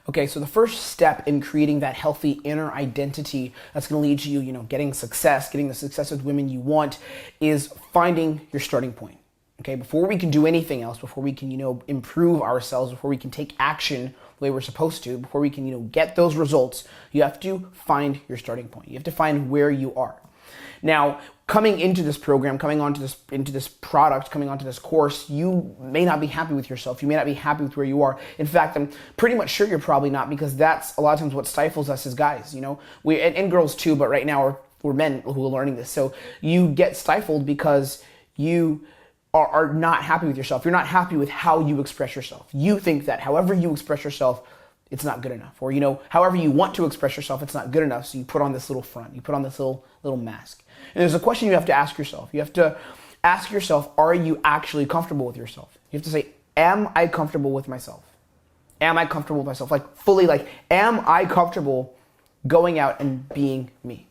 Okay, so the first step in creating that healthy inner identity that's going to lead to you, getting success, getting the success with women you want, is finding your starting point. Okay, before we can do anything else, before we can, improve ourselves, before we can take action the way we're supposed to, before we can, get those results, you have to find your starting point. You have to find where you are. Now, coming into this program, coming onto this product, coming onto this course, you may not be happy with yourself. You may not be happy with where you are. In fact, I'm pretty much sure you're probably not, because that's a lot of times what stifles us as guys. We and girls too, but right now we're men who are learning this. So you get stifled because you are not happy with yourself. You're not happy with how you express yourself. You think that however you express yourself, it's not good enough. Or, however you want to express yourself, it's not good enough. So you put on this little front. You put on this little mask. And there's a question you have to ask yourself. You have to ask yourself, are you actually comfortable with yourself? You have to say, am I comfortable with myself? Am I comfortable with myself? Fully, am I comfortable going out and being me?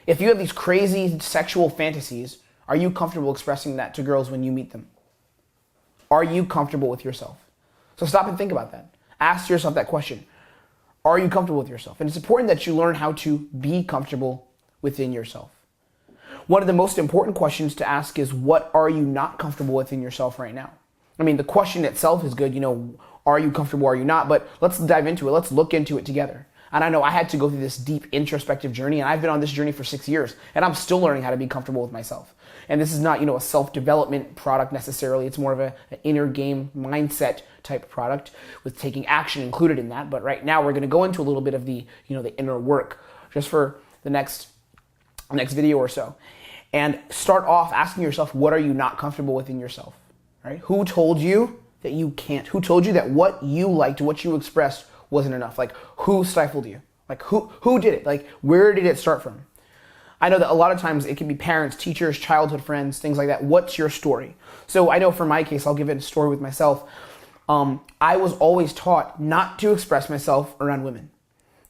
If you have these crazy sexual fantasies, are you comfortable expressing that to girls when you meet them? Are you comfortable with yourself? So stop and think about that. Ask yourself that question. Are you comfortable with yourself? And it's important that you learn how to be comfortable within yourself. One of the most important questions to ask is, what are you not comfortable with in yourself right now? I mean, the question itself is good, are you comfortable, are you not? But let's dive into it. Let's look into it together. And I know I had to go through this deep introspective journey, and I've been on this journey for 6 years, and I'm still learning how to be comfortable with myself. And this is not, a self-development product necessarily. It's more of an inner game mindset type product with taking action included in that. But right now we're going to go into a little bit of the, the inner work just for the next video or so. And start off asking yourself, what are you not comfortable with in yourself? Right? Who told you that you can't? Who told you that what you liked, what you expressed wasn't enough? Who stifled you? Who did it? Where did it start from? I know that a lot of times it can be parents, teachers, childhood friends, things like that. What's your story? So I know for my case, I'll give it a story with myself. I was always taught not to express myself around women.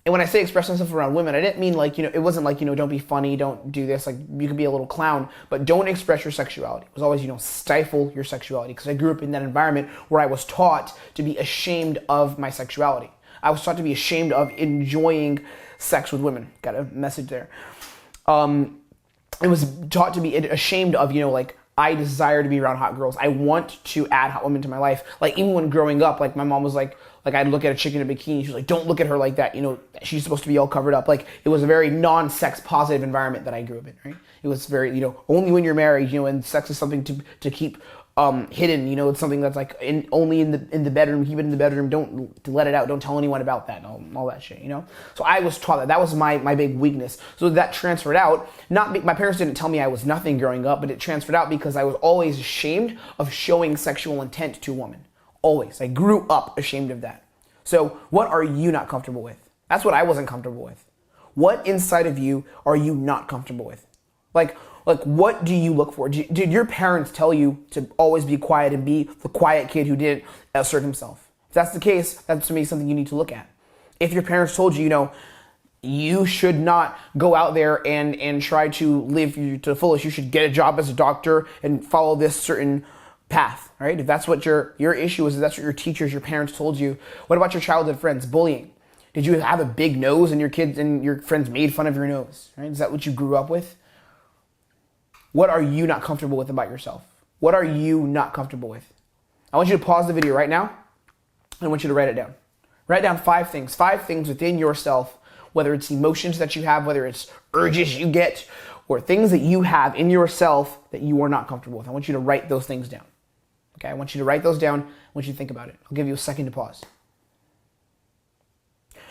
And when I say express myself around women, I didn't mean it wasn't don't be funny, don't do this, you can be a little clown, but don't express your sexuality. It was always, stifle your sexuality, because I grew up in that environment where I was taught to be ashamed of my sexuality. I was taught to be ashamed of enjoying sex with women. Got a message there. It was taught to be ashamed of, I desire to be around hot girls. I want to add hot women to my life. Even when growing up, my mom was I'd look at a chick in a bikini. She was like, don't look at her like that. She's supposed to be all covered up. It was a very non-sex positive environment that I grew up in, right? It was very, only when you're married, and sex is something to keep hidden. It's something that's only in the bedroom. Keep it in the bedroom. Don't let it out. Don't tell anyone about that. And all that shit. So I was taught that was my big weakness. So that transferred out. My parents didn't tell me I was nothing growing up, but it transferred out because I was always ashamed of showing sexual intent to a woman. Always. I grew up ashamed of that. So what are you not comfortable with? That's what I wasn't comfortable with. What inside of you are you not comfortable with? What do you look for? Did your parents tell you to always be quiet and be the quiet kid who didn't assert himself? If that's the case, that's to me something you need to look at. If your parents told you, you should not go out there and try to live to the fullest, you should get a job as a doctor and follow this certain path, right? If that's what your issue is, if that's what your teachers, your parents told you, what about your childhood friends? Bullying. Did you have a big nose and your kids and your friends made fun of your nose, right? Is that what you grew up with? What are you not comfortable with about yourself? What are you not comfortable with? I want you to pause the video right now. I want you to write it down. Write down 5 things within yourself, whether it's emotions that you have, whether it's urges you get, or things that you have in yourself that you are not comfortable with. I want you to write those things down. Okay, I want you to write those down. I want you to think about it. I'll give you a second to pause.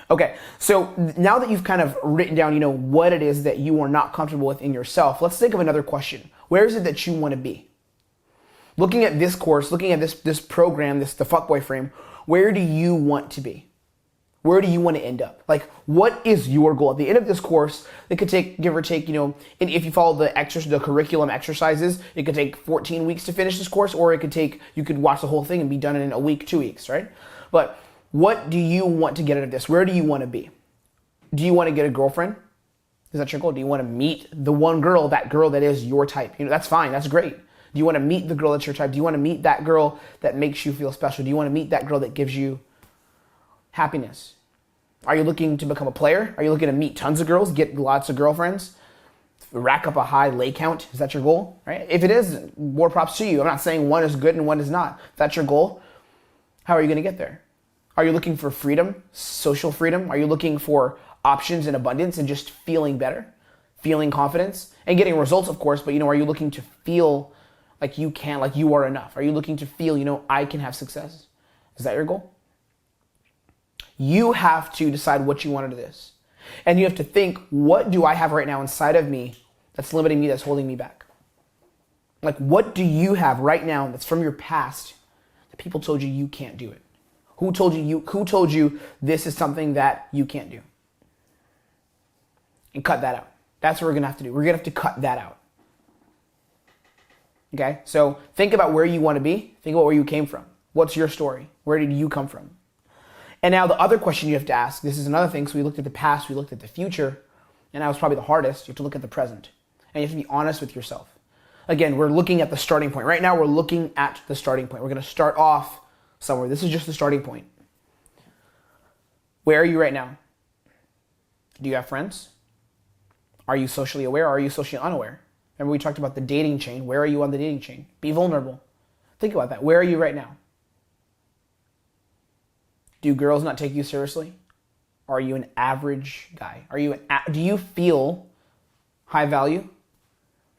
Okay, so now that you've kind of written down, what it is that you are not comfortable with in yourself, let's think of another question. Where is it that you want to be? Looking at this course, looking at this program, the Fuckboy frame, where do you want to be? Where do you want to end up? What is your goal? At the end of this course, it could take, give or take, and if you follow the curriculum exercises, it could take 14 weeks to finish this course, or you could watch the whole thing and be done in a week, 2 weeks, right? But what do you want to get out of this? Where do you want to be? Do you want to get a girlfriend? Is that your goal? Do you want to meet the one girl, that girl that is your type? That's fine. That's great. Do you want to meet the girl that's your type? Do you want to meet that girl that makes you feel special? Do you want to meet that girl that gives you happiness? Are you looking to become a player? Are you looking to meet tons of girls, get lots of girlfriends, rack up a high lay count? Is that your goal? Right? If it is, more props to you. I'm not saying one is good and one is not. If that's your goal, how are you going to get there? Are you looking for freedom, social freedom? Are you looking for options and abundance and just feeling better, feeling confidence, and getting results, of course, but are you looking to feel like you can, like you are enough? Are you looking to feel, I can have success? Is that your goal? You have to decide what you want out of this. And you have to think, what do I have right now inside of me that's limiting me, that's holding me back? Like, what do you have right now that's from your past that people told you you can't do it? Who told you this is something that you can't do? And cut that out. That's what we're going to have to do. We're going to have to cut that out. Okay? So think about where you want to be. Think about where you came from. What's your story? Where did you come from? And now the other question you have to ask, this is another thing. So we looked at the past, we looked at the future, and that was probably the hardest. You have to look at the present. And you have to be honest with yourself. Again, we're looking at the starting point. Right now, we're looking at the starting point. We're going to start off somewhere. This is just the starting point. Where are you right now? Do you have friends? Are you socially aware or are you socially unaware? Remember we talked about the dating chain. Where are you on the dating chain? Be vulnerable. Think about that. Where are you right now? Do girls not take you seriously? Are you an average guy? Do you feel high value?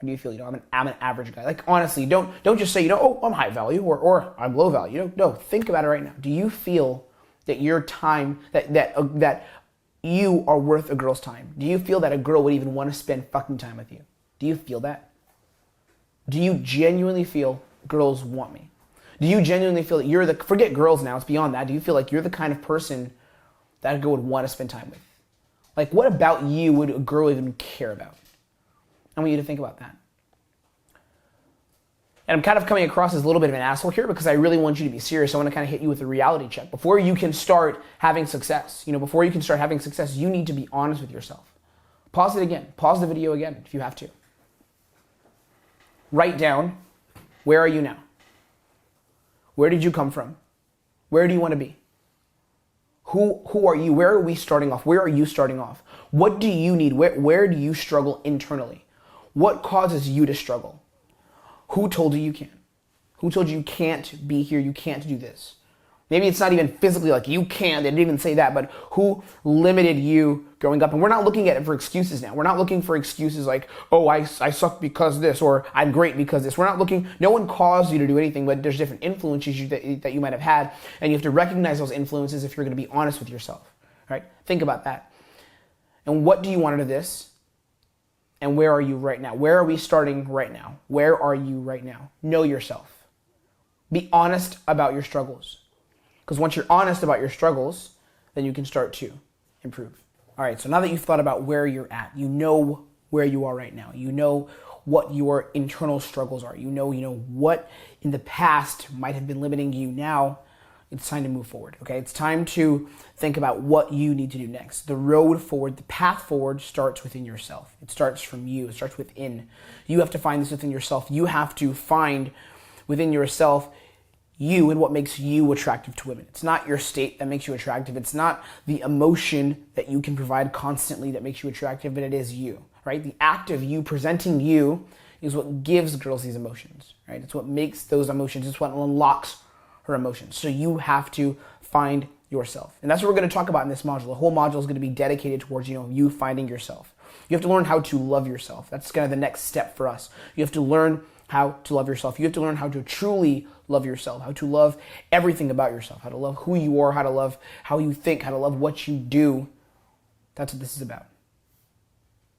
Or do you feel, I'm an average guy? Like, honestly, don't just say, oh, I'm high value or I'm low value. No, think about it right now. Do you feel that your time, that you are worth a girl's time? Do you feel that a girl would even want to spend fucking time with you? Do you feel that? Do you genuinely feel girls want me? Do you genuinely feel that forget girls now, it's beyond that. Do you feel like you're the kind of person that a girl would want to spend time with? Like, what about you would a girl even care about? I want you to think about that. And I'm kind of coming across as a little bit of an asshole here because I really want you to be serious. I want to kind of hit you with a reality check. Before you can start having success, you need to be honest with yourself. Pause it again. Pause the video again if you have to. Write down, where are you now? Where did you come from? Where do you want to be? Who are you? Where are we starting off? Where are you starting off? What do you need? Where do you struggle internally? What causes you to struggle? Who told you you can't? Who told you you can't be here? You can't do this? Maybe it's not even physically like you can't. They didn't even say that, but who limited you growing up? And we're not looking at it for excuses now. We're not looking for excuses like, oh, I suck because this, or I'm great because this. We're not looking, no one caused you to do anything, but there's different influences that you might have had, and you have to recognize those influences if you're going to be honest with yourself, right? Think about that. And what do you want out of this? And where are you right now? Where are we starting right now? Where are you right now? Know yourself. Be honest about your struggles. Because once you're honest about your struggles, then you can start to improve. All right, so now that you've thought about where you're at, you know where you are right now. You know what your internal struggles are. You know what in the past might have been limiting you. Now it's time to move forward, okay? It's time to think about what you need to do next. The road forward, the path forward starts within yourself. It starts from you. It starts within. You have to find this within yourself. You have to find within yourself you and what makes you attractive to women. It's not your state that makes you attractive. It's not the emotion that you can provide constantly that makes you attractive, but it is you, right? The act of you presenting you is what gives girls these emotions, right? It's what makes those emotions. It's what unlocks her emotions. So you have to find yourself. And that's what we're going to talk about in this module. The whole module is going to be dedicated towards, you finding yourself. You have to learn how to love yourself. That's kind of the next step for us. You have to learn how to love yourself. You have to learn how to truly love yourself, how to love everything about yourself, how to love who you are, how to love how you think, how to love what you do. That's what this is about.